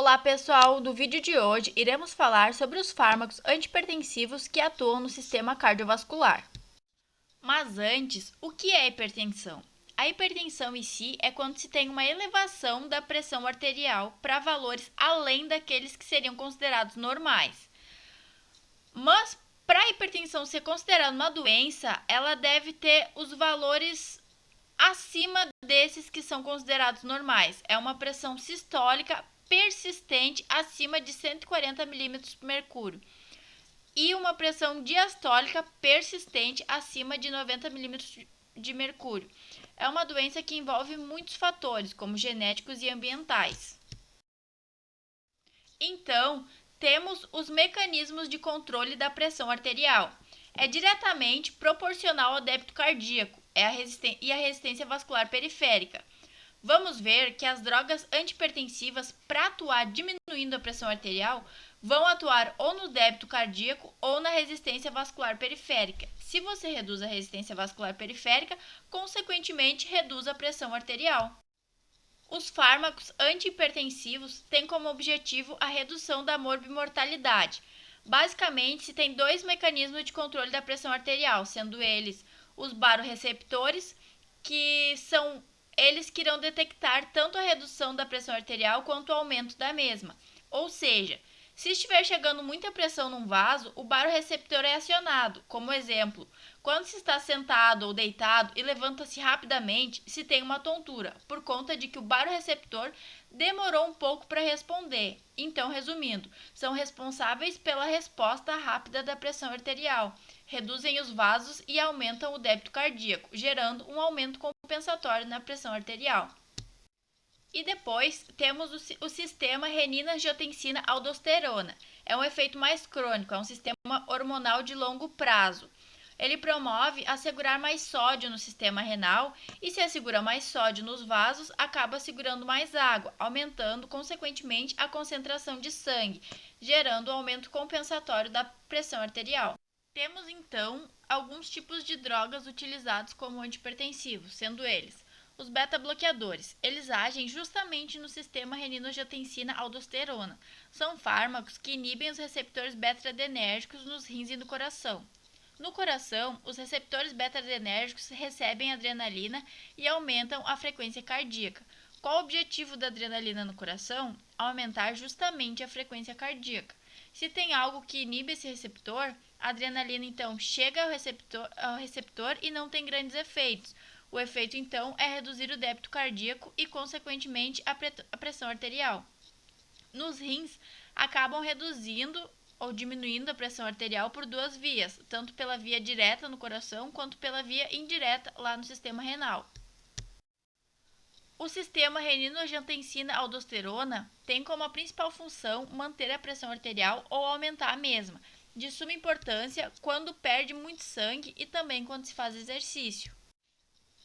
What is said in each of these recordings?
Olá pessoal, no vídeo de hoje iremos falar sobre os fármacos antihipertensivos que atuam no sistema cardiovascular. Mas antes, o que é hipertensão? A hipertensão em si é quando se tem uma elevação da pressão arterial para valores além daqueles que seriam considerados normais. Mas para a hipertensão ser considerada uma doença, ela deve ter os valores acima desses que são considerados normais. É uma pressão sistólica persistente acima de 140 milímetros por mercúrio e uma pressão diastólica persistente acima de 90 milímetros de mercúrio. É uma doença que envolve muitos fatores, como genéticos e ambientais. Então, temos os mecanismos de controle da pressão arterial. É diretamente proporcional ao débito cardíaco e à resistência vascular periférica. Vamos ver que as drogas antihipertensivas, para atuar diminuindo a pressão arterial, vão atuar ou no débito cardíaco ou na resistência vascular periférica. Se você reduz a resistência vascular periférica, consequentemente reduz a pressão arterial. Os fármacos antihipertensivos têm como objetivo a redução da morbimortalidade. Basicamente, se tem dois mecanismos de controle da pressão arterial, sendo eles os baroreceptores, que são eles que irão detectar tanto a redução da pressão arterial quanto o aumento da mesma. Ou seja, se estiver chegando muita pressão num vaso, o baroreceptor é acionado. Como exemplo, quando se está sentado ou deitado e levanta-se rapidamente, se tem uma tontura, por conta de que o baroreceptor demorou um pouco para responder. Então, resumindo, são responsáveis pela resposta rápida da pressão arterial, reduzem os vasos e aumentam o débito cardíaco, gerando um aumento compensatório na pressão arterial. E depois temos o sistema renina-angiotensina-aldosterona. É um efeito mais crônico, é um sistema hormonal de longo prazo. Ele promove assegurar mais sódio no sistema renal e, se assegura mais sódio nos vasos, acaba segurando mais água, aumentando consequentemente a concentração de sangue, gerando um aumento compensatório da pressão arterial. Temos então alguns tipos de drogas utilizados como antihipertensivos, sendo eles os beta-bloqueadores. Eles agem justamente no sistema renina-angiotensina-aldosterona. São fármacos que inibem os receptores beta-adrenérgicos nos rins e no coração. No coração, os receptores beta-adrenérgicos recebem adrenalina e aumentam a frequência cardíaca. Qual o objetivo da adrenalina no coração? Aumentar justamente a frequência cardíaca. Se tem algo que inibe esse receptor, a adrenalina então chega ao receptor e não tem grandes efeitos. O efeito então é reduzir o débito cardíaco e, consequentemente, a pressão arterial. Nos rins, acabam reduzindo ou diminuindo a pressão arterial por duas vias, tanto pela via direta no coração quanto pela via indireta lá no sistema renal. O sistema renina-angiotensina-aldosterona tem como a principal função manter a pressão arterial ou aumentar a mesma, de suma importância quando perde muito sangue e também quando se faz exercício.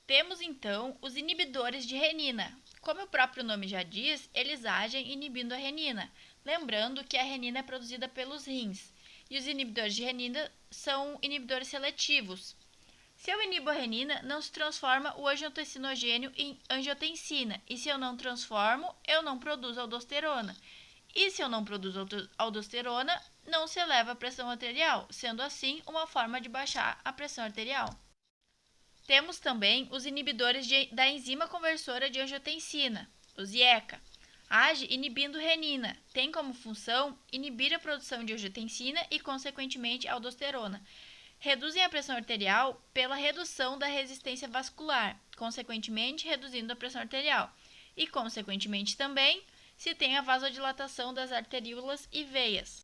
Temos então os inibidores de renina. Como o próprio nome já diz, eles agem inibindo a renina, lembrando que a renina é produzida pelos rins, e os inibidores de renina são inibidores seletivos. Se eu inibo a renina, não se transforma o angiotensinogênio em angiotensina, e se eu não transformo, eu não produzo aldosterona. E se eu não produzo aldosterona, não se eleva a pressão arterial, sendo assim uma forma de baixar a pressão arterial. Temos também os inibidores da enzima conversora de angiotensina, os IECA. Age inibindo renina, tem como função inibir a produção de angiotensina e, consequentemente, aldosterona. Reduzem a pressão arterial pela redução da resistência vascular, consequentemente reduzindo a pressão arterial. E, consequentemente, também se tem a vasodilatação das arteríolas e veias.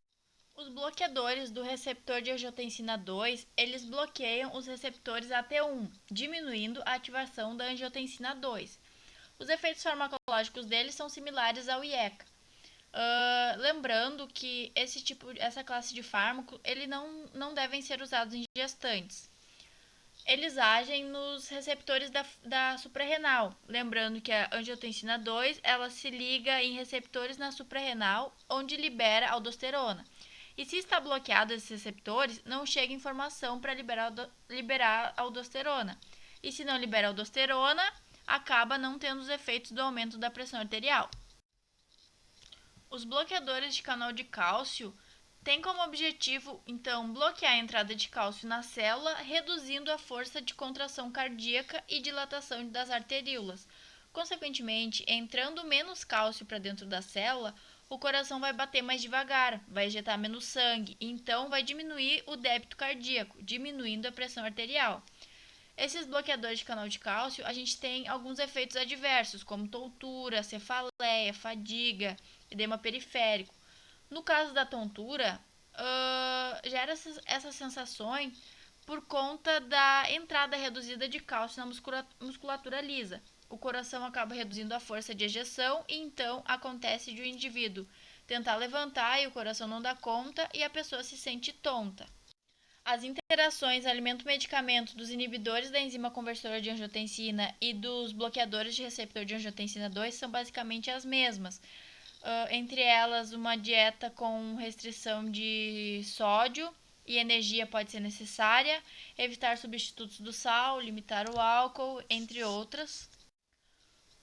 Os bloqueadores do receptor de angiotensina 2, eles bloqueiam os receptores AT1, diminuindo a ativação da angiotensina 2. Os efeitos farmacológicos deles são similares ao IECA. Lembrando que essa classe de fármaco, ele não devem ser usados em gestantes. Eles agem nos receptores da suprarrenal. Lembrando que a angiotensina 2, ela se liga em receptores na suprarrenal, onde libera aldosterona. E se está bloqueado esses receptores, não chega informação para liberar aldosterona. E se não libera aldosterona, acaba não tendo os efeitos do aumento da pressão arterial. Os bloqueadores de canal de cálcio têm como objetivo, então, bloquear a entrada de cálcio na célula, reduzindo a força de contração cardíaca e dilatação das arteríolas. Consequentemente, entrando menos cálcio para dentro da célula, o coração vai bater mais devagar, vai ejetar menos sangue, e então vai diminuir o débito cardíaco, diminuindo a pressão arterial. Esses bloqueadores de canal de cálcio, a gente tem alguns efeitos adversos, como tontura, cefaleia, fadiga, edema periférico. No caso da tontura, gera essas sensações por conta da entrada reduzida de cálcio na musculatura lisa. O coração acaba reduzindo a força de ejeção e então acontece de o indivíduo tentar levantar e o coração não dá conta e a pessoa se sente tonta. As interações alimento-medicamento dos inibidores da enzima conversora de angiotensina e dos bloqueadores de receptor de angiotensina 2 são basicamente as mesmas. Entre elas, uma dieta com restrição de sódio e energia pode ser necessária, evitar substitutos do sal, limitar o álcool, entre outras.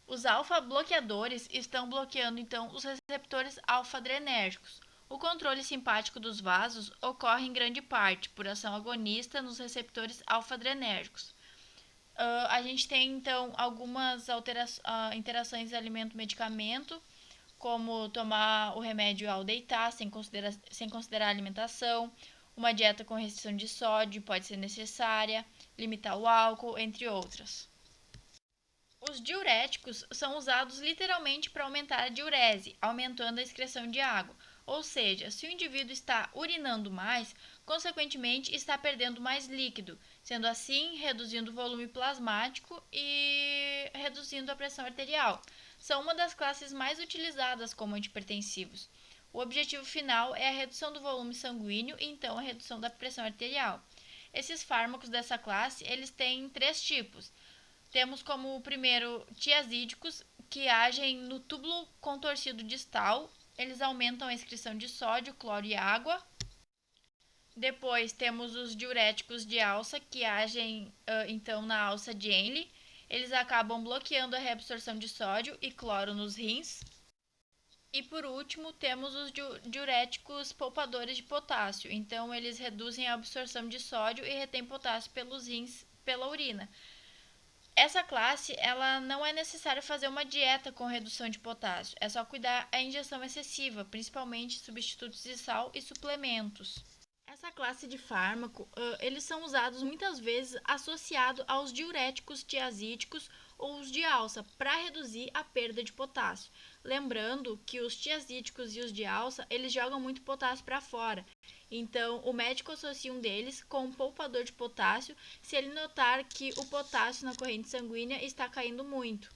Os alfa-bloqueadores estão bloqueando então os receptores alfa-adrenérgicos. O controle simpático dos vasos ocorre em grande parte por ação agonista nos receptores alfa-adrenérgicos. A gente tem então algumas interações alimento-medicamento, como tomar o remédio ao deitar, sem considerar a alimentação, uma dieta com restrição de sódio pode ser necessária, limitar o álcool, entre outras. Os diuréticos são usados literalmente para aumentar a diurese, aumentando a excreção de água. Ou seja, se o indivíduo está urinando mais, consequentemente está perdendo mais líquido, sendo assim reduzindo o volume plasmático e reduzindo a pressão arterial. São uma das classes mais utilizadas como antihipertensivos. O objetivo final é a redução do volume sanguíneo e então a redução da pressão arterial. Esses fármacos dessa classe, eles têm 3 tipos. Temos como o primeiro tiazídicos, que agem no túbulo contorcido distal. Eles aumentam a excreção de sódio, cloro e água. Depois temos os diuréticos de alça, que agem então na alça de Henle. Eles acabam bloqueando a reabsorção de sódio e cloro nos rins. E por último, temos os diuréticos poupadores de potássio. Então, eles reduzem a absorção de sódio e retêm potássio pelos rins pela urina. Essa classe, ela não é necessário fazer uma dieta com redução de potássio, é só cuidar a ingestão excessiva, principalmente substitutos de sal e suplementos. Essa classe de fármaco, eles são usados muitas vezes associado aos diuréticos tiazídicos ou os de alça, para reduzir a perda de potássio. Lembrando que os tiazídicos e os de alça, eles jogam muito potássio para fora. Então, o médico associa um deles com um poupador de potássio se ele notar que o potássio na corrente sanguínea está caindo muito.